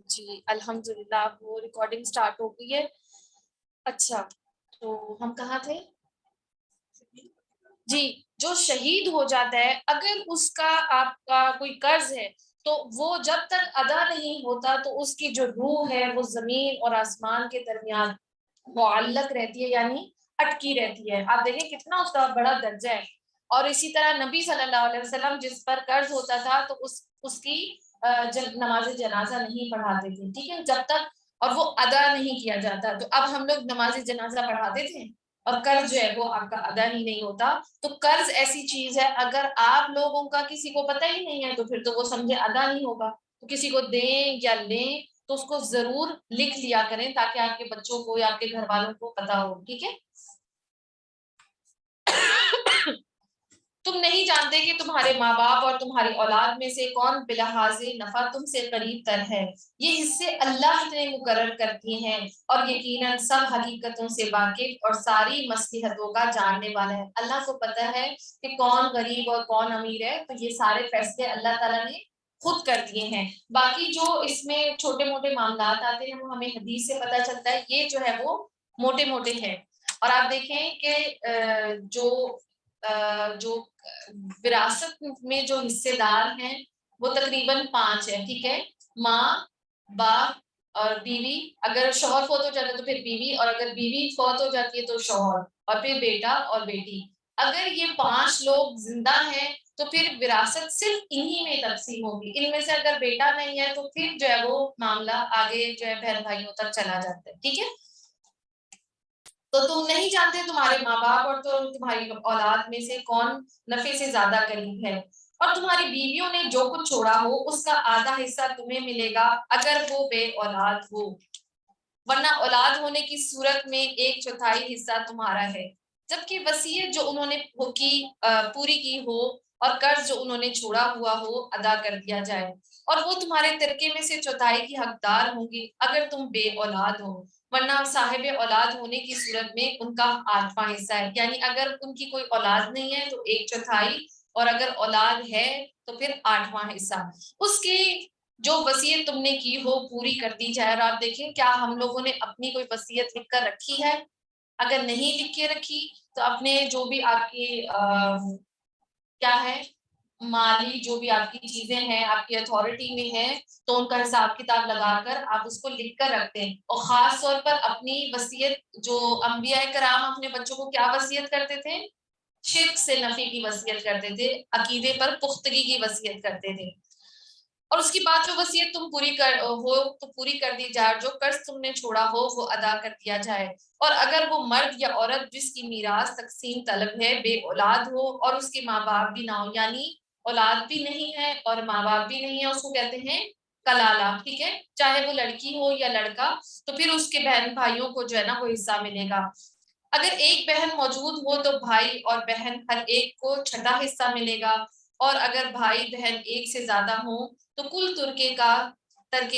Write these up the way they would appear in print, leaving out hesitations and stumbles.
جی الحمدللہ وہ recording start ہو گئی ہے. اچھا تو ہم کہاں تھے؟ جی جو شہید ہو جاتا ہے اگر اس کا آپ کا کوئی قرض ہے تو وہ جب تک ادا نہیں ہوتا تو اس کی جو روح ہے وہ زمین اور آسمان کے درمیان معلق رہتی ہے، یعنی اٹکی رہتی ہے. آپ دیکھیں کتنا اس کا بڑا درجہ ہے. اور اسی طرح نبی صلی اللہ علیہ وسلم جس پر قرض ہوتا تھا تو اس کی نماز جنازہ نہیں پڑھاتے تھے، ٹھیک ہے، جب تک اور وہ ادا نہیں کیا جاتا. تو اب ہم لوگ نماز جنازہ پڑھاتے تھے اور قرض جو ہے وہ آپ کا ادا ہی نہیں ہوتا. تو قرض ایسی چیز ہے اگر آپ لوگوں کا کسی کو پتہ ہی نہیں ہے تو پھر تو وہ سمجھے ادا نہیں ہوگا. تو کسی کو دیں یا لیں تو اس کو ضرور لکھ لیا کریں تاکہ آپ کے بچوں کو یا آپ کے گھر والوں کو پتا ہو، ٹھیک ہے. تم نہیں جانتے کہ تمہارے ماں باپ اور تمہاری اولاد میں سے کون بلحاظ نفع تم سے قریب تر ہے. یہ حصے اللہ نے مقرر کرتی ہیں اور یقیناً سب حقیقتوں سے واقف اور ساری مصلحتوں کا جاننے والا ہے. اللہ کو پتہ ہے کہ کون غریب اور کون امیر ہے، تو یہ سارے فیصلے اللہ تعالیٰ نے خود کر دیے ہیں. باقی جو اس میں چھوٹے موٹے معاملات آتے ہیں وہ ہمیں حدیث سے پتہ چلتا ہے. یہ جو ہے وہ موٹے موٹے ہیں. اور آپ دیکھیں کہ جو وراثت میں جو حصے دار ہیں وہ تقریباً 5 ہیں، ٹھیک ہے. ماں، باپ اور بیوی. اگر شوہر فوت ہو جاتا ہے تو پھر بیوی، اور اگر بیوی فوت ہو جاتی ہے تو شوہر، اور پھر بیٹا اور بیٹی. اگر یہ 5 لوگ زندہ ہیں تو پھر وراثت صرف انہی میں تقسیم ہوگی. ان میں سے اگر بیٹا نہیں ہے تو پھر جو ہے وہ معاملہ آگے جو ہے بہن بھائیوں تک چلا جاتا ہے، ٹھیک ہے. تو تم نہیں جانتے تمہارے ماں باپ اور تمہاری اولاد میں سے کون نفع سے زیادہ قریب ہے، اور تمہاری بیویوں نے جو کچھ چھوڑا ہو اس کا آدھا حصہ تمہیں ملے گا اگر وہ بے اولاد ہو، ورنہ اولاد ہونے کی صورت میں 1/4 حصہ تمہارا ہے، جبکہ وصیت جو انہوں نے پوری کی ہو اور قرض جو انہوں نے چھوڑا ہوا ہو ادا کر دیا جائے. اور وہ تمہارے ترکے میں سے 1/4 کی حقدار ہوں گی اگر تم بے اولاد ہو، ورنہ صاحب اولاد ہونے کی صورت میں ان کا 8واں حصہ ہے. یعنی اگر ان کی کوئی اولاد نہیں ہے تو 1/4، اور اگر اولاد ہے تو پھر 8واں حصہ. اس کی جو وصیت تم نے کی ہو پوری کر دی جائے. اور آپ دیکھیں کیا ہم لوگوں نے اپنی کوئی وصیت لکھ کر رکھی ہے؟ اگر نہیں لکھ کے رکھی تو اپنے جو بھی آپ کی کیا ہے مالی جو بھی آپ کی چیزیں ہیں آپ کی اتھارٹی میں ہیں تو ان کا حساب کتاب لگا کر آپ اس کو لکھ کر رکھتے ہیں. اور خاص طور پر اپنی وصیت جو انبیاء کرام اپنے بچوں کو کیا وصیت کرتے تھے؟ شرک سے نفی کی وصیت کرتے تھے، عقیدے پر پختگی کی وصیت کرتے تھے. اور اس کی بعد جو وصیت تم پوری کر دی جائے، جو قرض تم نے چھوڑا ہو وہ ادا کر دیا جائے. اور اگر وہ مرد یا عورت جس کی میراث تقسیم طلب ہے بے اولاد ہو اور اس کے ماں باپ بھی نہ ہو، یعنی اولاد بھی نہیں ہے اور ماں باپ بھی نہیں ہے، اس کو کہتے ہیں کلالہ، ٹھیک ہے. چاہے وہ لڑکی ہو یا لڑکا تو پھر اس کے بہن بھائیوں کو جو ہے نا وہ حصہ ملے گا. اگر ایک بہن موجود ہو تو بھائی اور بہن ہر ایک کو 6واں حصہ ملے گا. اور اگر بھائی بہن ایک سے زیادہ ہوں تو کل ترکے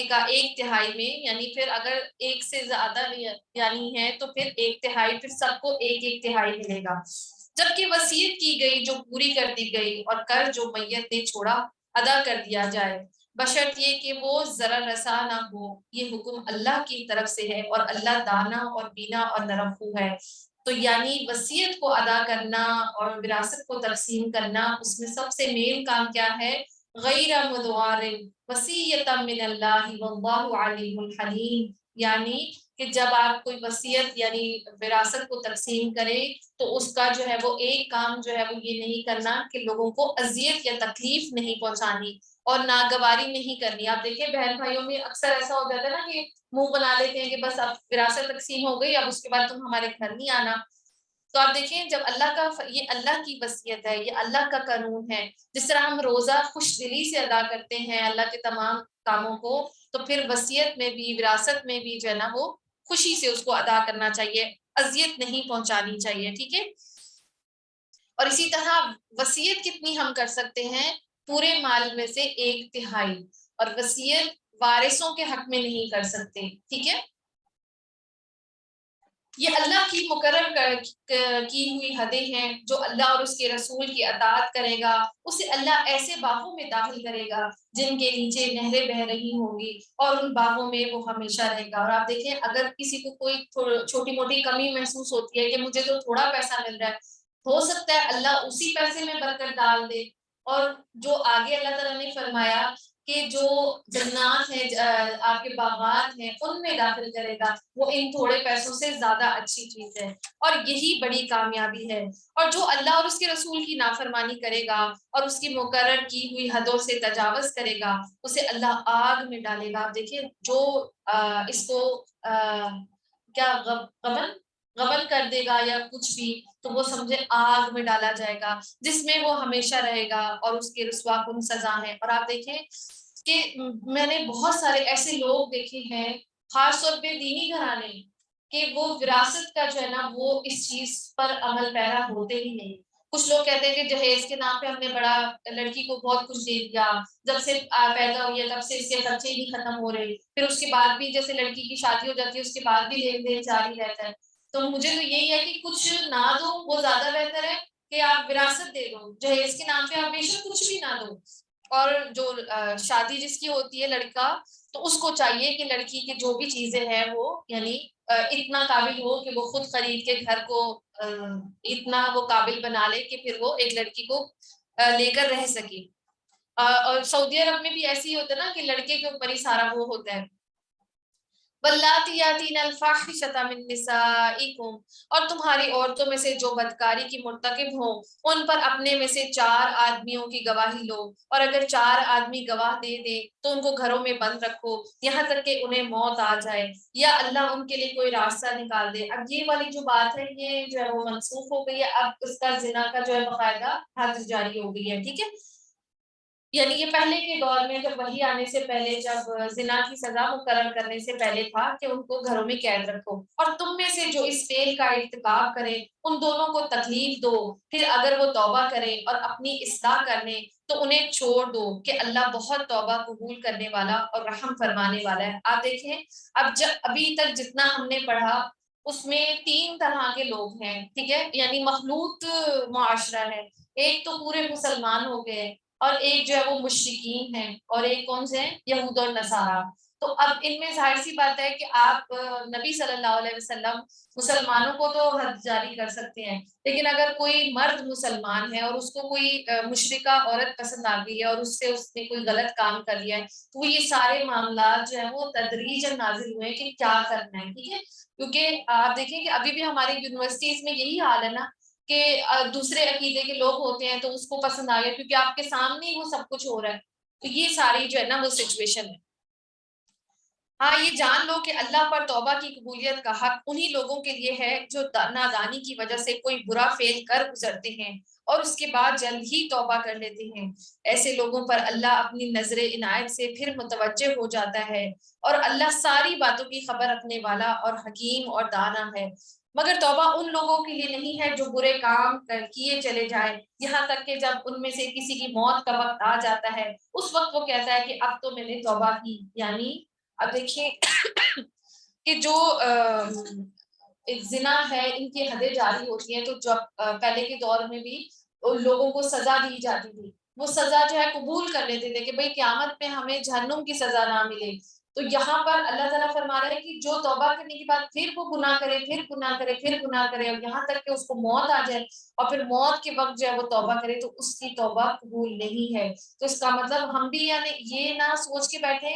کا 1/3 میں، یعنی پھر اگر ایک سے زیادہ یعنی ہے تو پھر 1/3، پھر سب کو 1/1 ملے گا. جبکہ وصیت کی گئی جو پوری کر دی گئی اور قرض جو میت نے چھوڑا ادا کر دیا جائے، بشرط یہ کہ وہ ضرر رسا نہ ہو. یہ حکم اللہ کی طرف سے ہے اور اللہ دانا اور بینا اور نرم خو ہے. تو یعنی وصیت کو ادا کرنا اور وراثت کو تقسیم کرنا، اس میں سب سے مین کام کیا ہے؟ غیر مدوار وصیت من اللہ واللہ علیم حلیم. یعنی کہ جب آپ کوئی وصیت یعنی وراثت کو تقسیم کرے تو اس کا جو ہے وہ ایک کام جو ہے وہ یہ نہیں کرنا کہ لوگوں کو اذیت یا تکلیف نہیں پہنچانی اور ناگواری نہیں کرنی. آپ دیکھیں بہن بھائیوں میں اکثر ایسا ہو جاتا ہے نا کہ منہ بنا لیتے ہیں کہ بس اب وراثت تقسیم ہو گئی، اب اس کے بعد تم ہمارے گھر نہیں آنا. تو آپ دیکھیں جب یہ اللہ کی وصیت ہے، یہ اللہ کا قانون ہے. جس طرح ہم روزہ خوش دلی سے ادا کرتے ہیں اللہ کے تمام کاموں کو، تو پھر وصیت میں بھی وراثت میں بھی جو ہے نا وہ خوشی سے اس کو ادا کرنا چاہیے، اذیت نہیں پہنچانی چاہیے، ٹھیک ہے. اور اسی طرح وصیت کتنی ہم کر سکتے ہیں؟ پورے مال میں سے 1/3. اور وصیت وارثوں کے حق میں نہیں کر سکتے، ٹھیک ہے. یہ اللہ کی مقرر کی ہوئی حدیں ہیں. جو اللہ اور اس کے رسول کی اطاعت کرے گا اسے اللہ ایسے باغوں میں داخل کرے گا جن کے نیچے نہریں بہ رہی ہوں گی اور ان باغوں میں وہ ہمیشہ رہے گا. اور آپ دیکھیں اگر کسی کو کوئی چھوٹی موٹی کمی محسوس ہوتی ہے کہ مجھے تو تھوڑا پیسہ مل رہا ہے، ہو سکتا ہے اللہ اسی پیسے میں برکت ڈال دے. اور جو آگے اللہ تعالیٰ نے فرمایا کہ جو جنات ہیں آپ کے باغات ہیں ان میں داخل کرے گا، وہ ان تھوڑے پیسوں سے زیادہ اچھی چیز ہے اور یہی بڑی کامیابی ہے. اور جو اللہ اور اس کے رسول کی نافرمانی کرے گا اور اس کی مقرر کی ہوئی حدوں سے تجاوز کرے گا اسے اللہ آگ میں ڈالے گا. آپ دیکھیے جو اس کو کیا غبن کر دے گا یا کچھ بھی تو وہ سمجھے آگ میں ڈالا جائے گا جس میں وہ ہمیشہ رہے گا اور اس کی رسوا کن سزا ہے. اور آپ دیکھیں کہ میں نے بہت سارے ایسے لوگ دیکھے ہیں خاص طور پہ دینی گھرانے کہ وہ وراثت کا جو ہے نا وہ اس چیز پر عمل پیرا ہوتے ہی نہیں. کچھ لوگ کہتے ہیں کہ جہیز کے نام پہ ہم نے بڑا لڑکی کو بہت کچھ دے دیا، جب سے پیدا ہوئی ہے تب سے اس کے خرچے ہی نہیں ختم ہو رہے، پھر اس کے بعد بھی جیسے لڑکی کی شادی ہو جاتی ہے اس کے بعد بھی لین دین جاری رہتا ہے. تو مجھے تو یہی ہے کہ کچھ نہ دو وہ زیادہ بہتر ہے کہ آپ وراثت دے دو. جہیز کے نام پہ آپ بے شک کچھ بھی نہ دو. اور جو شادی جس کی ہوتی ہے لڑکا تو اس کو چاہیے کہ لڑکی کی جو بھی چیزیں ہیں وہ یعنی اتنا قابل ہو کہ وہ خود خرید کے گھر کو اتنا وہ قابل بنا لے کہ پھر وہ ایک لڑکی کو لے کر رہ سکے. اور سعودی عرب میں بھی ایسے ہی ہوتا ہے نا کہ لڑکے کے اوپر ہی سارا وہ ہوتا ہے. واللاتی یاتین الفاحشۃ من نسائکم، اور تمہاری عورتوں میں سے جو بدکاری کی مرتکب ہوں ان پر اپنے میں سے 4 آدمیوں کی گواہی لو، اور اگر 4 آدمی گواہ دے دیں تو ان کو گھروں میں بند رکھو یہاں تک کہ انہیں موت آ جائے یا اللہ ان کے لیے کوئی راستہ نکال دے. اب یہ والی جو بات ہے یہ جو ہے وہ منسوخ ہو گئی ہے، اب اس کا زنا کا جو ہے باقاعدہ حد جاری ہو گئی ہے. ٹھیک ہے، یعنی یہ پہلے کے دور میں جب وحی آنے سے پہلے جب زنا کی سزا مقرر کرنے سے پہلے تھا کہ ان کو گھروں میں قید رکھو اور تم میں سے جو اس فعل کا ارتکاب کرے ان دونوں کو تکلیف دو، پھر اگر وہ توبہ کریں اور اپنی اصلاح کرنے تو انہیں چھوڑ دو کہ اللہ بہت توبہ قبول کرنے والا اور رحم فرمانے والا ہے. آپ دیکھیں ابھی تک جتنا ہم نے پڑھا اس میں 3 طرح کے لوگ ہیں. ٹھیک ہے، یعنی مخلوط معاشرہ ہے. ایک تو پورے مسلمان ہو گئے اور ایک جو ہے وہ مشرکین ہیں اور ایک کون سے ہیں یہود اور نصارہ. تو اب ان میں ظاہر سی بات ہے کہ آپ نبی صلی اللہ علیہ وسلم مسلمانوں کو تو حد جاری کر سکتے ہیں، لیکن اگر کوئی مرد مسلمان ہے اور اس کو کوئی مشرکہ عورت پسند آ گئی ہے اور اس سے اس نے کوئی غلط کام کر لیا ہے تو یہ سارے معاملات جو ہیں وہ تدریجاً نازل ہوئے کہ کیا کرنا ہے. ٹھیک ہے، کیونکہ آپ دیکھیں کہ ابھی بھی ہماری یونیورسٹیز میں یہی حال ہے نا کہ دوسرے عقیدے کے لوگ ہوتے ہیں تو اس کو پسند آ گیا کیونکہ آپ کے سامنے ہی وہ سب کچھ ہو رہا ہے. تو یہ ساری جو ہے نا وہ سچویشن ہے. ہاں یہ جان لو کہ اللہ پر توبہ کی قبولیت کا حق انہی لوگوں کے لیے ہے جو نادانی کی وجہ سے کوئی برا فعل کر گزرتے ہیں اور اس کے بعد جلد ہی توبہ کر لیتے ہیں. ایسے لوگوں پر اللہ اپنی نظر عنایت سے پھر متوجہ ہو جاتا ہے اور اللہ ساری باتوں کی خبر رکھنے والا اور حکیم اور دانا ہے. مگر توبہ ان لوگوں کے لیے نہیں ہے جو برے کام کیے چلے جائیں یہاں تک کہ جب ان میں سے کسی کی موت کا وقت آ جاتا ہے اس وقت وہ کہتا ہے کہ اب تو میں نے توبہ کی. یعنی اب دیکھیے کہ جو ایک زنا ہے ان کی حدیں جاری ہوتی ہیں تو جب پہلے کے دور میں بھی لوگوں کو سزا دی جاتی تھی وہ سزا جو ہے قبول کر لیتے تھے کہ بھئی قیامت میں ہمیں جہنم کی سزا نہ ملے. تو یہاں پر اللہ تعالیٰ فرما رہا ہے کہ جو توبہ کرنے کے بعد پھر وہ گناہ کرے پھر گناہ کرے پھر گناہ کرے اور یہاں تک کہ اس کو موت آ جائے اور پھر موت کے وقت جو ہے وہ توبہ کرے تو اس کی توبہ قبول نہیں ہے. تو اس کا مطلب ہم بھی یعنی یہ نہ سوچ کے بیٹھے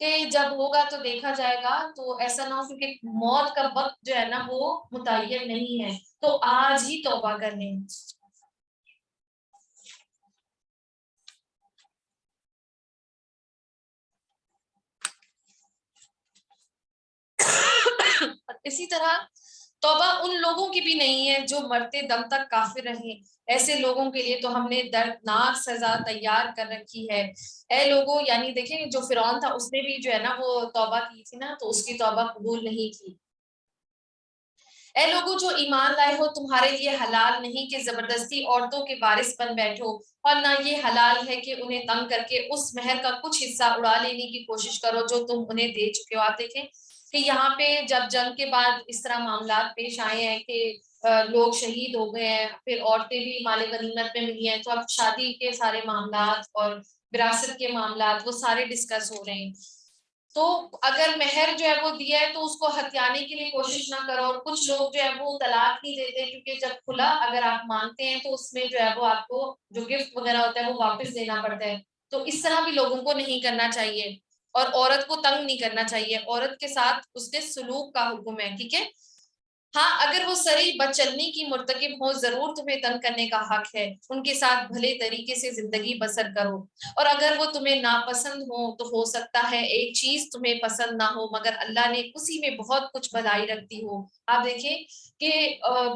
کہ جب ہوگا تو دیکھا جائے گا، تو ایسا نہ ہو کیونکہ موت کا وقت جو ہے نا وہ متعین نہیں ہے تو آج ہی توبہ کر لیں. اسی طرح توبہ ان لوگوں کی بھی نہیں ہے جو مرتے دم تک کافر رہیں. ایسے لوگوں کے لیے تو ہم نے دردناک سزا تیار کر رکھی ہے. اے لوگوں، یعنی دیکھیں جو فرعون تھا اس نے بھی جو ہے نا وہ توبہ کی تھی نا تو اس کی توبہ قبول نہیں کی. اے لوگوں جو ایمان لائے ہو تمہارے لیے حلال نہیں کہ زبردستی عورتوں کے وارث بن بیٹھو اور نہ یہ حلال ہے کہ انہیں تنگ کر کے اس مہر کا کچھ حصہ اڑا لینے کی کوشش کرو جو تم انہیں دے چکے ہو. آپ دیکھیں کہ یہاں پہ جب جنگ کے بعد اس طرح معاملات پیش آئے ہیں کہ لوگ شہید ہو گئے ہیں، پھر عورتیں بھی مال غنیمت میں ملی ہیں، تو اب شادی کے سارے معاملات اور وراثت کے معاملات وہ سارے ڈسکس ہو رہے ہیں. تو اگر مہر جو ہے وہ دیا ہے تو اس کو ہتھیانے کے لیے کوشش نہ کرو. اور کچھ لوگ جو ہے وہ طلاق نہیں دیتے، کیونکہ جب کھلا اگر آپ مانتے ہیں تو اس میں جو ہے وہ آپ کو جو گفٹ وغیرہ ہوتا ہے وہ واپس دینا پڑتا ہے. تو اس طرح بھی لوگوں کو نہیں کرنا چاہیے، اور عورت کو تنگ نہیں کرنا چاہیے. عورت کے ساتھ اس کے سلوک کا حکم ہے، ٹھیک ہے. ہاں اگر وہ صریح بدچلنی کی مرتکب ہو ضرور تمہیں تنگ کرنے کا حق ہے، ان کے ساتھ بھلے طریقے سے زندگی بسر کرو. اور اگر وہ تمہیں ناپسند ہو تو ہو سکتا ہے ایک چیز تمہیں پسند نہ ہو مگر اللہ نے اسی میں بہت کچھ بھلائی رکھتی ہو. آپ دیکھیں کہ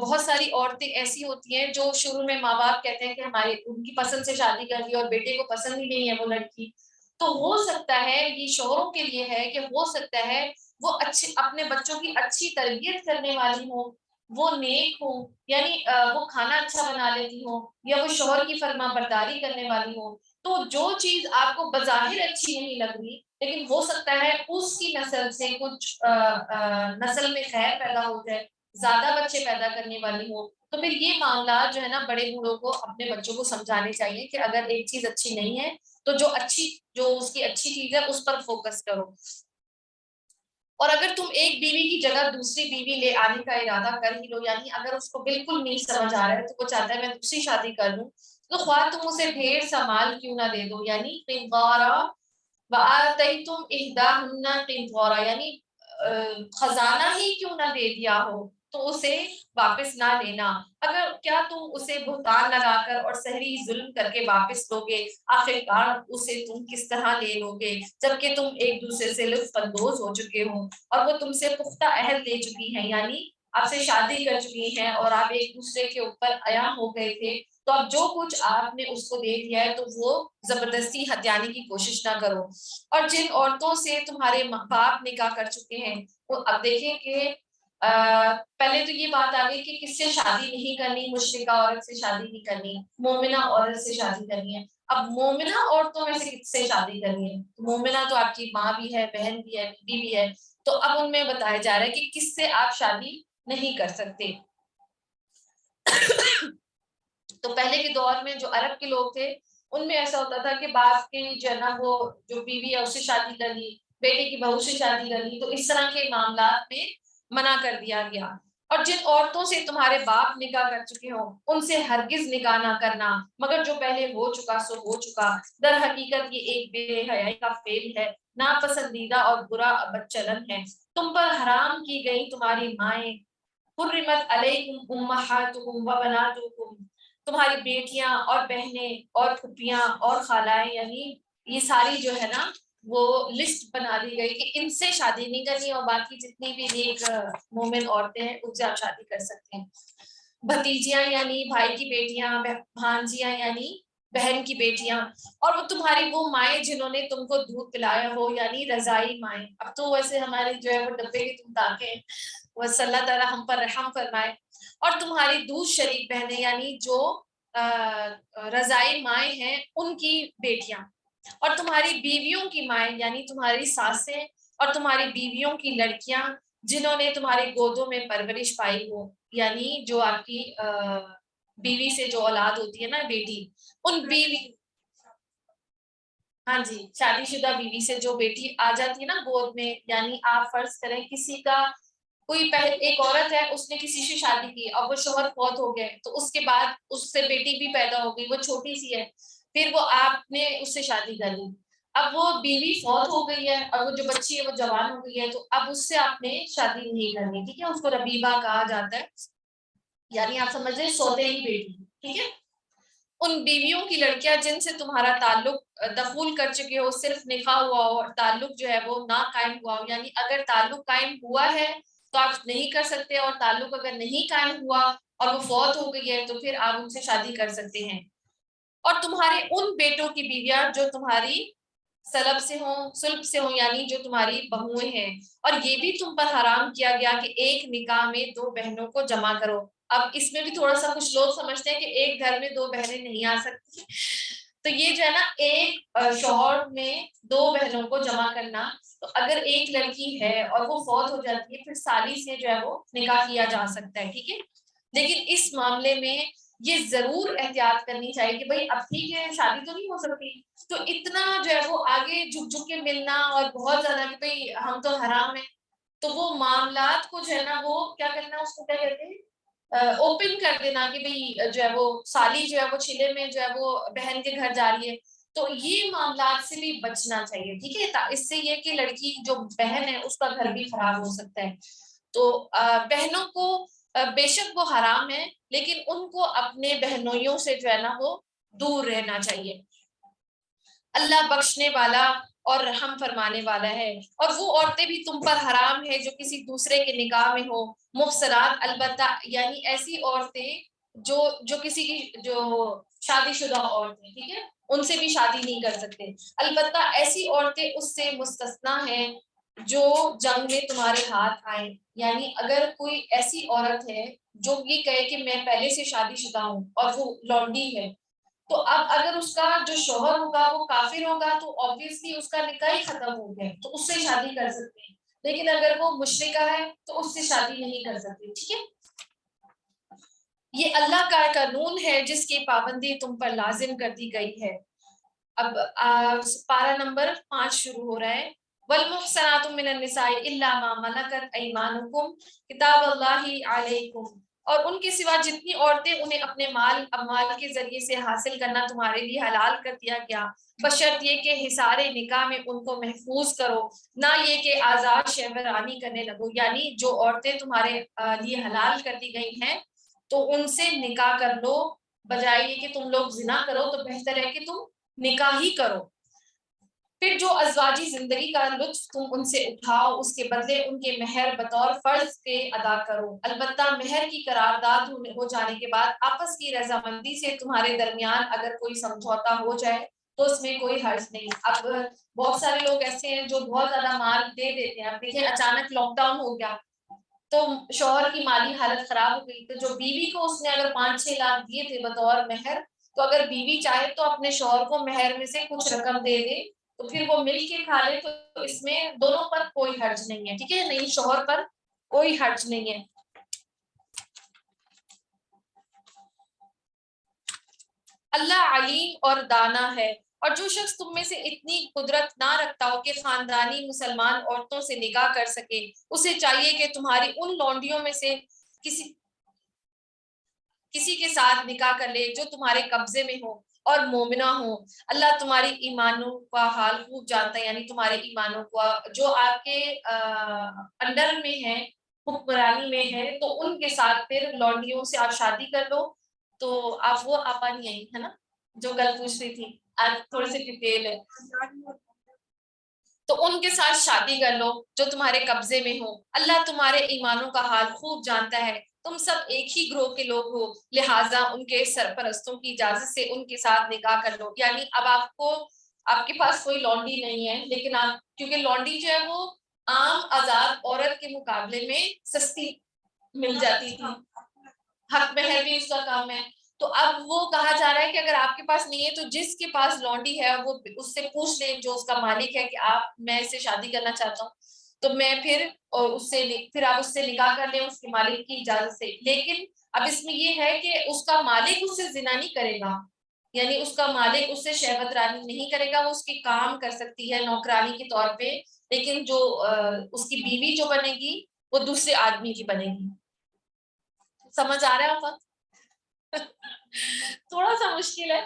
بہت ساری عورتیں ایسی ہوتی ہیں جو شروع میں ماں باپ کہتے ہیں کہ ہمارے ان کی پسند سے شادی کر دی اور بیٹے کو پسند ہی نہیں ہے وہ لڑکی، تو ہو سکتا ہے یہ شوہروں کے لیے ہے کہ ہو سکتا ہے وہ اچھے اپنے بچوں کی اچھی تربیت کرنے والی ہو، وہ نیک ہو، یعنی وہ کھانا اچھا بنا لیتی ہو، یا وہ شوہر کی فرما برداری کرنے والی ہو. تو جو چیز آپ کو بظاہر اچھی نہیں لگ رہی لیکن ہو سکتا ہے اس کی نسل سے کچھ نسل میں خیر پیدا ہو جائے، زیادہ بچے پیدا کرنے والی ہو، تو پھر یہ معاملات جو ہے نا بڑے بوڑھوں کو اپنے بچوں کو سمجھانے چاہیے کہ اگر ایک چیز اچھی نہیں ہے تو جو اس کی اچھی چیز ہے اس پر فوکس کرو. اور اگر تم ایک بیوی کی جگہ دوسری بیوی لے آنے کا ارادہ کر ہی لو، یعنی اگر اس کو بالکل نہیں سمجھ آ رہا ہے تو وہ چاہتا ہے میں دوسری شادی کر لوں، تو خواہ تم اسے ڈھیر سا مال کیوں نہ دے دو، یعنی قنطارا وآتیتم احداہن قنطارا، یعنی خزانہ ہی کیوں نہ دے دیا ہو تو اسے واپس نہ لینا. اگر کیا تم اسے بہتان لگا کر اور سحری ظلم کر کے واپس لو گے، آخر کار اسے تم کس طرح لے لو گے جبکہ تم ایک دوسرے سے لطف اندوز ہو چکے ہو اور وہ تم سے پختہ عہد لے چکی ہیں، یعنی آپ سے شادی کر چکی ہیں اور آپ ایک دوسرے کے اوپر عیاں ہو گئے تھے، تو اب جو کچھ آپ نے اس کو دے دیا ہے تو وہ زبردستی ہتھیانے کی کوشش نہ کرو. اور جن عورتوں سے تمہارے باپ نکاح کر چکے ہیں، وہ اب دیکھیں کہ پہلے تو یہ بات آ گئی کہ کس سے شادی نہیں کرنی، مشرکہ عورت سے شادی نہیں کرنی، مومنہ عورت سے شادی کرنی ہے. اب مومنہ عورتوں میں سے کس سے شادی کرنی ہے؟ مومنہ تو آپ کی ماں بھی ہے، بہن بھی ہے، بیوی بھی ہے. تو اب ان میں بتایا جا رہا ہے کہ کس سے آپ شادی نہیں کر سکتے. تو پہلے کے دور میں جو عرب کے لوگ تھے ان میں ایسا ہوتا تھا کہ باپ کی جو ہے نا وہ جو بیوی ہے اس سے شادی کر لی، بیٹے کی بہو سے شادی کر لی، تو اس طرح کے معاملات میں منع کر دیا گیا. اور جن عورتوں سے تمہارے باپ نکاح کر چکے ہوں ان سے ہرگز نکاح نہ کرنا مگر جو پہلے ہو چکا سو ہو چکا. در حقیقت یہ ایک بے حیائی کا فعل ہے، ناپسندیدہ اور برا بدچلن ہے. تم پر حرام کی گئی تمہاری مائیں، حرمت علیکم امہاتکم و بناتکم، تمہاری بیٹیاں اور بہنیں اور پھوپھیاں اور خالائیں، یعنی یہ ساری جو ہے نا وہ لسٹ بنا دی گئی کہ ان سے شادی نہیں کرنی، اور باقی جتنی بھی نیک مومن عورتیں ہیں ان سے آپ شادی کر سکتے ہیں. بھتیجیاں یعنی بھائی کی بیٹیاں، بھانجیاں یعنی بہن کی بیٹیاں، اور وہ تمہاری وہ مائیں جنہوں نے تم کو دودھ پلایا ہو، یعنی رضائی مائیں. اب تو ویسے ہمارے جو ہے وہ ڈبے کی تم تاکیں، بس اللہ تعالیٰ ہم پر رحم فرمائے. اور تمہاری دودھ شریک بہنیں یعنی جو رضائی مائیں ہیں ان کی بیٹیاں، اور تمہاری بیویوں کی مائیں یعنی تمہاری ساسیں، اور تمہاری بیویوں کی لڑکیاں جنہوں نے تمہاری گودوں میں پرورش پائی ہو، یعنی جو آپ کی بیوی سے جو اولاد ہوتی ہے نا بیٹی، ان بیوی، ہاں جی، شادی شدہ بیوی سے جو بیٹی آ جاتی ہے نا گود میں، یعنی آپ فرض کریں کسی کا کوئی ایک عورت ہے اس نے کسی سے شادی کی اور وہ شوہر فوت ہو گئے، تو اس کے بعد اس سے بیٹی بھی پیدا ہو گئی، وہ چھوٹی سی ہے، پھر وہ آپ نے اس سے شادی کر لی، اب وہ بیوی فوت ہو گئی ہے اور وہ جو بچی ہے وہ جوان ہو گئی ہے، تو اب اس سے آپ نے شادی نہیں کرنی، ٹھیک ہے. اس کو ربیبہ کہا جاتا ہے، یعنی آپ سمجھ رہے سوتیلی بیٹی، ٹھیک ہے. ان بیویوں کی لڑکیاں جن سے تمہارا تعلق دخول کر چکے ہو، صرف نکاح ہوا ہو اور تعلق جو ہے وہ نہ قائم ہوا ہو، یعنی اگر تعلق قائم ہوا ہے تو آپ نہیں کر سکتے، اور تعلق اگر نہیں قائم ہوا اور وہ فوت ہو گئی ہے تو پھر آپ ان سے شادی کر سکتے ہیں. اور تمہارے ان بیٹوں کی بیویاں جو تمہاری سلب سے ہوں یعنی جو تمہاری بہویں ہیں، اور یہ بھی تم پر حرام کیا گیا کہ ایک نکاح میں دو بہنوں کو جمع کرو. اب اس میں بھی تھوڑا سا کچھ لوگ سمجھتے ہیں کہ ایک گھر میں دو بہنیں نہیں آ سکتی، تو یہ جو ہے نا ایک شوہر میں دو بہنوں کو جمع کرنا، تو اگر ایک لڑکی ہے اور وہ فوت ہو جاتی ہے پھر سالی سے جو ہے وہ نکاح کیا جا سکتا ہے، ٹھیک ہے. لیکن اس معاملے میں یہ ضرور احتیاط کرنی چاہیے کہ بھائی اب ٹھیک ہے شادی تو نہیں ہو سکتی، تو اتنا جو ہے وہ آگے جھک جھک کے ملنا اور بہت زیادہ کہ بھائی ہم تو حرام ہیں، تو وہ معاملات کو جو ہے نا وہ کیا کرنا، اس کو کیا کہتے ہیں اوپن کر دینا کہ بھئی جو ہے وہ سالی جو ہے وہ چلے میں جو ہے وہ بہن کے گھر جا رہی ہے، تو یہ معاملات سے بھی بچنا چاہیے، ٹھیک ہے. اس سے یہ کہ لڑکی جو بہن ہے اس کا گھر بھی خراب ہو سکتا ہے. تو بہنوں کو بے شک وہ حرام ہے، لیکن ان کو اپنے بہنوئیوں سے جو ہے نا وہ دور رہنا چاہیے. اللہ بخشنے والا اور رحم فرمانے والا ہے. اور وہ عورتیں بھی تم پر حرام ہے جو کسی دوسرے کے نکاح میں ہو، محصنات، البتہ یعنی ایسی عورتیں جو کسی کی جو شادی شدہ عورتیں، ٹھیک ہے، ان سے بھی شادی نہیں کر سکتے. البتہ ایسی عورتیں اس سے مستثنا ہیں جو جنگ میں تمہارے ہاتھ آئیں. یعنی اگر کوئی ایسی عورت ہے جو یہ کہے کہ میں پہلے سے شادی شدہ ہوں اور وہ لونڈی ہے، تو اب اگر اس کا جو شوہر ہوگا وہ کافر ہوگا تو obviously اس کا نکاح ہی ختم ہو گیا، تو اس سے شادی کر سکتے ہیں. لیکن اگر وہ مشرکہ ہے تو اس سے شادی نہیں کر سکتے، ٹھیک ہے. یہ اللہ کا قانون ہے جس کی پابندی تم پر لازم کر دی گئی ہے. اب پارہ نمبر 5 شروع ہو رہا ہے. والمحصنات من النساء الا ما ملکت ایمانکم کتاب اللہ علیکم. اور ان کے سوا جتنی عورتیں انہیں اپنے مال اموال کے ذریعے سے حاصل کرنا تمہارے لیے حلال کر دیا گیا، بشرط یہ کہ حصار نکاح میں ان کو محفوظ کرو، نہ یہ کہ آزاد شہوانی کرنے لگو. یعنی جو عورتیں تمہارے لیے حلال کر دی گئی ہیں تو ان سے نکاح کر لو، بجائے یہ کہ تم لوگ زنا کرو، تو بہتر ہے کہ تم نکاح ہی کرو. پھر جو ازواجی زندگی کا لطف تم ان سے اٹھاؤ اس کے بدلے ان کے مہر بطور فرض کے ادا کرو. البتہ مہر کی قرارداد ہو جانے کے بعد آپس کی رضامندی سے تمہارے درمیان اگر کوئی سمجھوتا ہو جائے تو اس میں کوئی حرج نہیں. اب بہت سارے لوگ ایسے ہیں جو بہت زیادہ مال دے دیتے ہیں. اب دیکھیں اچانک لاک ڈاؤن ہو گیا تو شوہر کی مالی حالت خراب ہو گئی، تو جو بیوی کو اس نے اگر 5-6 لاکھ دیے تھے بطور مہر، تو اگر بیوی چاہے تو اپنے شوہر کو مہر میں سے کچھ رقم دے دے تو پھر وہ مل کے کھا لے، تو اس میں دونوں پر کوئی حرج نہیں ہے، ٹھیک ہے. نہیں شوہر پر کوئی حرج نہیں ہے. اللہ علیم اور دانا ہے. اور جو شخص تم میں سے اتنی قدرت نہ رکھتا ہو کہ خاندانی مسلمان عورتوں سے نکاح کر سکے، اسے چاہیے کہ تمہاری ان لونڈیوں میں سے کسی کے ساتھ نکاح کر لے جو تمہارے قبضے میں ہو اور مومنہ ہو. اللہ تمہاری ایمانوں کا حال خوب جانتا ہے. یعنی تمہارے ایمانوں کا جو آپ کے انڈر میں ہے، حکمرانی میں ہے، تو ان کے ساتھ پھر لونڈیوں سے آپ شادی کر لو. تو آپ وہ آپا نہیں آئی ہے نا جو کل پوچھ رہی تھی، آج تھوڑی سی ڈیٹیل ہے، تو ان کے ساتھ شادی کر لو جو تمہارے قبضے میں ہو. اللہ تمہارے ایمانوں کا حال خوب جانتا ہے. تم سب ایک ہی گروہ کے لوگ ہو، لہٰذا ان کے سرپرستوں کی اجازت سے ان کے ساتھ نکاح کر لو. یعنی اب آپ کے پاس کوئی لونڈی نہیں ہے، لیکن آپ کیونکہ لونڈی جو ہے وہ عام آزاد عورت کے مقابلے میں سستی مل جاتی تھی، حق مہر بھی اس کا کام ہے. تو اب وہ کہا جا رہا ہے کہ اگر آپ کے پاس نہیں ہے تو جس کے پاس لونڈی ہے وہ اس سے پوچھ لیں جو اس کا مالک ہے کہ میں اس سے شادی کرنا چاہتا ہوں، تو میں پھر آپ اس سے نکاح کر لیں اس کے مالک کی اجازت سے. لیکن اب اس میں یہ ہے کہ اس کا مالک اس سے زنا نہیں کرے گا، یعنی اس کا مالک اس سے شہوت رانی نہیں کرے گا، وہ اس کی کام کر سکتی ہے نوکرانی کے طور پہ، لیکن جو اس کی بیوی جو بنے گی وہ دوسرے آدمی کی بنے گی. سمجھ آ رہا ہے آپ؟ تھوڑا سا مشکل ہے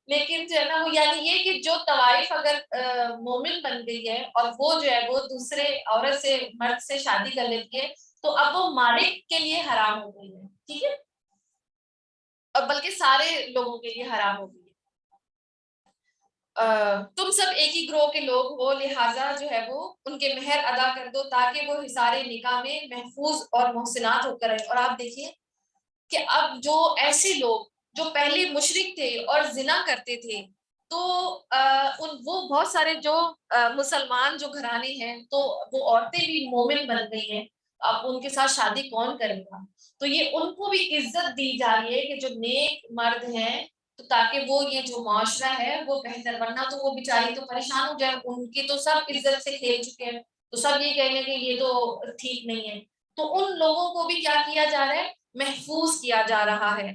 لیکن جو ہے نا وہ یعنی یہ کہ جو طوائف اگر مومن بن گئی ہے اور وہ جو ہے وہ دوسرے عورت سے مرد سے شادی کر لیتی ہے تو اب وہ مالک کے لیے حرام ہو گئی ہے، ٹھیک ہے، اور بلکہ سارے لوگوں کے لیے حرام ہو گئی ہے. تم سب ایک ہی گروہ کے لوگ ہو، لہٰذا جو ہے وہ ان کے مہر ادا کر دو تاکہ وہ حصار نکاح میں محفوظ اور محسنات ہو کر رہے. اور آپ دیکھیے کہ اب جو ایسے لوگ جو پہلے مشرک تھے اور زنا کرتے تھے تو وہ بہت سارے جو مسلمان جو گھرانے ہیں تو وہ عورتیں بھی مومن بن گئی ہیں، اب ان کے ساتھ شادی کون کرے گا؟ تو یہ ان کو بھی عزت دی جا رہی ہے کہ جو نیک مرد ہیں تو تاکہ وہ یہ جو معاشرہ ہے وہ بہتر، ورنہ تو وہ بیچاری تو پریشان ہو جائے، ان کی تو سب عزت سے کھیل چکے ہیں، تو سب یہ کہیں گے کہ یہ تو ٹھیک نہیں ہے. تو ان لوگوں کو بھی کیا کیا جا رہا ہے؟ محفوظ کیا جا رہا ہے.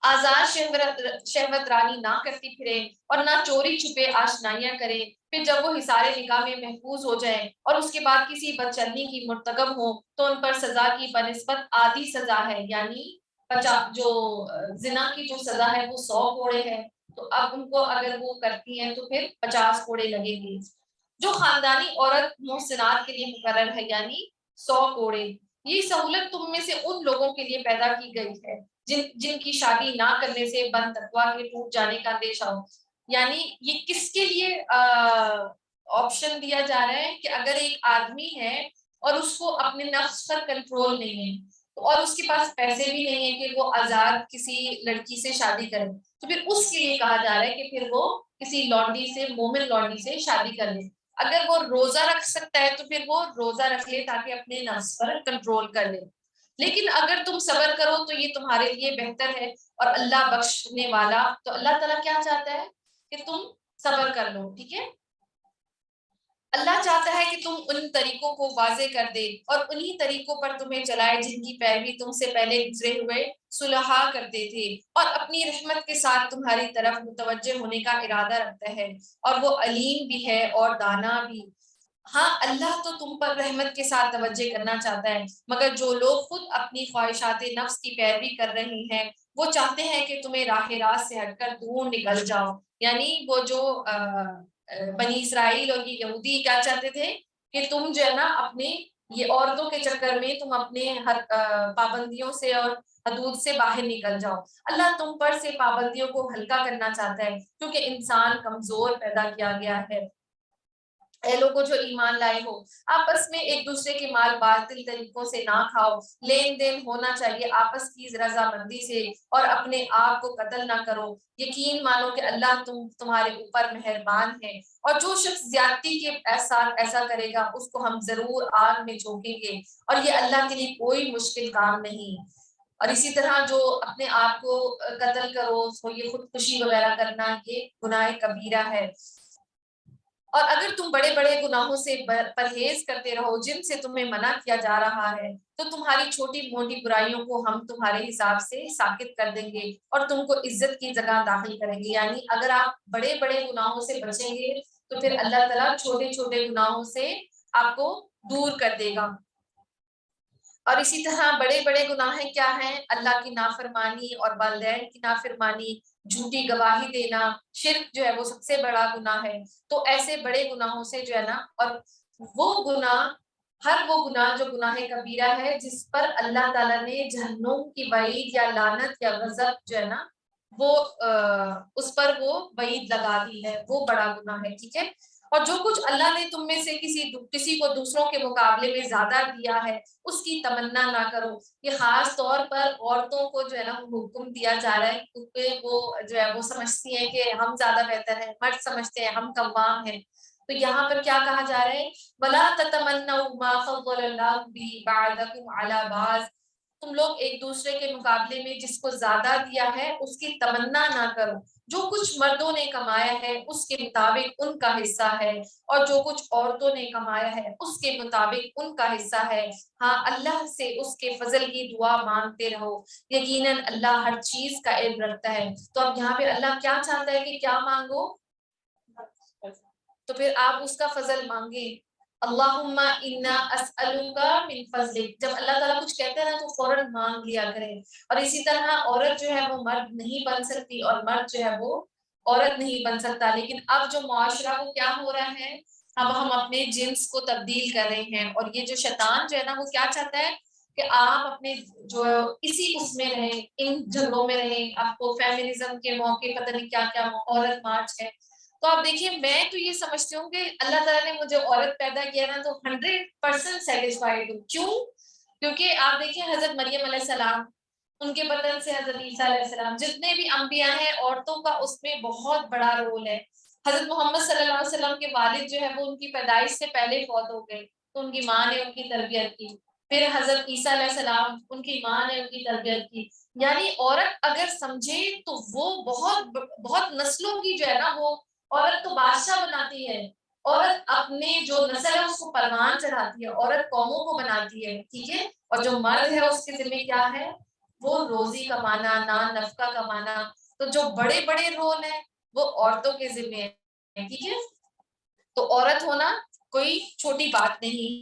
آزاد شہوت رانی نہ کرتی پھرے اور نہ چوری چھپے آشنائیاں کرے. پھر جب وہ حصار نکاح میں محفوظ ہو جائیں اور اس کے بعد کسی بدچلنی کی مرتکب ہو تو ان پر سزا کی بنسبت آدھی سزا ہے، یعنی جو زنا کی جو سزا ہے وہ 100 کوڑے ہے، تو اب ان کو اگر وہ کرتی ہیں تو پھر 50 کوڑے لگیں گے. جو خاندانی عورت محسنات کے لیے مقرر ہے، یعنی 100 کوڑے. یہ سہولت تم میں سے ان لوگوں کے لیے پیدا کی گئی ہے جن کی شادی نہ کرنے سے بن تقوی کے ٹوٹ جانے کا اندیشہ ہو. یعنی یہ کس کے لیے آپشن دیا جا رہا ہے کہ اگر ایک آدمی ہے اور اس کو اپنے نفس پر کنٹرول نہیں ہے اور اس کے پاس پیسے بھی نہیں ہے کہ وہ آزاد کسی لڑکی سے شادی کرے، تو پھر اس کے لیے کہا جا رہا ہے کہ پھر وہ کسی لونڈی سے، مومن لونڈی سے شادی کر لے. اگر وہ روزہ رکھ سکتا ہے تو پھر وہ روزہ رکھ لے تاکہ اپنے نفس پر کنٹرول کر لے. لیکن اگر تم صبر کرو تو یہ تمہارے لیے بہتر ہے اور اللہ بخشنے والا. تو اللہ تعالیٰ کیا چاہتا ہے؟ کہ تم صبر کر لو. ٹھیک ہے، اللہ چاہتا ہے کہ تم ان طریقوں کو واضح کر دے اور انہی طریقوں پر تمہیں چلائے جن کی پیروی تم سے پہلے گزرے ہوئے صلحاء کرتے تھے، اور اپنی رحمت کے ساتھ تمہاری طرف متوجہ ہونے کا ارادہ رکھتا ہے، اور وہ علیم بھی ہے اور دانا بھی. ہاں، اللہ تو تم پر رحمت کے ساتھ توجہ کرنا چاہتا ہے، مگر جو لوگ خود اپنی خواہشات نفس کی پیروی کر رہے ہیں وہ چاہتے ہیں کہ تمہیں راہ راست سے ہٹ کر دور نکل جاؤ. یعنی وہ جو بنی اسرائیل اور یہ یہودی کیا چاہتے تھے کہ تم جو ہے نا اپنے یہ عورتوں کے چکر میں تم اپنے ہر پابندیوں سے اور حدود سے باہر نکل جاؤ. اللہ تم پر سے پابندیوں کو ہلکا کرنا چاہتا ہے کیونکہ انسان کمزور پیدا کیا گیا ہے. اے لوگوں جو ایمان لائے ہو، آپس میں ایک دوسرے کے مال باطل طریقوں سے نہ کھاؤ. لین دین ہونا چاہیے آپس کی رضامندی سے، اور اپنے آپ کو قتل نہ کرو. یقین مانو کہ اللہ تمہارے اوپر مہربان ہے، اور جو شخص زیادتی کے ساتھ ایسا کرے گا اس کو ہم ضرور آگ میں جھونکیں گے، اور یہ اللہ کے لیے کوئی مشکل کام نہیں. اور اسی طرح جو اپنے آپ کو قتل کرو، یہ خودکشی وغیرہ کرنا، یہ گناہ کبیرہ ہے. اور اگر تم بڑے بڑے گناہوں سے پرہیز کرتے رہو جن سے تمہیں منع کیا جا رہا ہے تو تمہاری چھوٹی موٹی برائیوں کو ہم تمہارے حساب سے ساکت کر دیں گے اور تم کو عزت کی جگہ داخل کریں گے. یعنی اگر آپ بڑے بڑے گناہوں سے بچیں گے تو پھر اللہ تعالیٰ چھوٹے چھوٹے گناہوں سے آپ کو دور کر دے گا. اور اسی طرح بڑے بڑے گناہ کیا ہیں؟ اللہ کی نافرمانی اور والدین کی نافرمانی، جھوٹی گواہی دینا، شرک جو ہے وہ سب سے بڑا گناہ ہے. تو ایسے بڑے گناہوں سے جو ہے نا، اور وہ گناہ، ہر وہ گناہ جو گناہ کبیرہ ہے جس پر اللہ تعالیٰ نے جہنم کی وعید یا لعنت یا غضب جو ہے نا وہ اس پر وہ وعید لگا دی ہے، وہ بڑا گناہ ہے. ٹھیک ہے، اور جو کچھ اللہ نے تم میں سے کسی کو دوسروں کے مقابلے میں زیادہ دیا ہے اس کی تمنا نہ کرو. یہ خاص طور پر عورتوں کو جو ہے نا حکم دیا جا رہا ہے کیونکہ وہ جو ہے وہ سمجھتی ہیں کہ ہم زیادہ بہتر ہیں، مرد سمجھتے ہیں ہم کمام ہیں. تو یہاں پر کیا کہا جا رہا ہے؟ وَلَا تَتَمَنَّوْا مَا فَضَّلَ اللَّهُ بِهِ بَعْضَكُمْ عَلَى بَعْضٍ. تم لوگ ایک دوسرے کے مقابلے میں جس کو زیادہ دیا ہے اس کی تمنا نہ کرو. جو کچھ مردوں نے کمایا ہے اس کے مطابق ان کا حصہ ہے، اور جو کچھ عورتوں نے کمایا ہے اس کے مطابق ان کا حصہ ہے. ہاں، اللہ سے اس کے فضل کی دعا مانگتے رہو، یقیناً اللہ ہر چیز کا علم رکھتا ہے. تو اب یہاں پہ اللہ کیا چاہتا ہے کہ کیا مانگو؟ تو پھر آپ اس کا فضل مانگیں. اللہم انا اسألک من فضلک. جب اللہ تعالیٰ کچھ کہتے ہیں نا تو فوراً مانگ لیا کریں. اور اسی طرح عورت جو ہے وہ مرد نہیں بن سکتی اور مرد جو ہے وہ عورت نہیں بن سکتا. لیکن اب جو معاشرہ وہ کیا ہو رہا ہے، اب ہم اپنے جنس کو تبدیل کر رہے ہیں، اور یہ جو شیطان جو ہے نا وہ کیا چاہتا ہے کہ آپ اپنے جو اسی اس میں رہیں، ان جھگڑوں میں رہیں. آپ کو فیمنزم کے موقع پتہ نہیں کیا کیا عورت مارچ ہے. تو آپ دیکھیے، میں تو یہ سمجھتی ہوں کہ اللہ تعالیٰ نے مجھے عورت پیدا کیا نا تو 100% سیٹسفائیڈ ہوں. کیوں؟ کیونکہ آپ دیکھیں حضرت مریم علیہ السلام، ان کے بدن سے حضرت عیسیٰ علیہ السلام، جتنے بھی انبیاء ہیں عورتوں کا اس میں بہت بڑا رول ہے. حضرت محمد صلی اللہ علیہ وسلم کے والد جو ہے وہ ان کی پیدائش سے پہلے فوت ہو گئے، تو ان کی ماں نے ان کی تربیت کی. پھر حضرت عیسیٰ علیہ السلام، ان کی ماں نے ان کی تربیت کی. یعنی عورت اگر سمجھے تو وہ بہت نسلوں کی جو ہے نا، وہ عورت تو بادشاہ بناتی ہے، عورت اپنے جو نسل ہے اس کو پروان چڑھاتی ہے، عورت قوموں کو بناتی ہے. ٹھیک ہے. اور جو مرد ہے اس کے ذمہ کیا ہے؟ وہ روزی کمانا، نان نفقہ کمانا. تو جو بڑے بڑے رول ہیں وہ عورتوں کے ذمہ ہیں. ٹھیک ہے. تو عورت ہونا کوئی چھوٹی بات نہیں.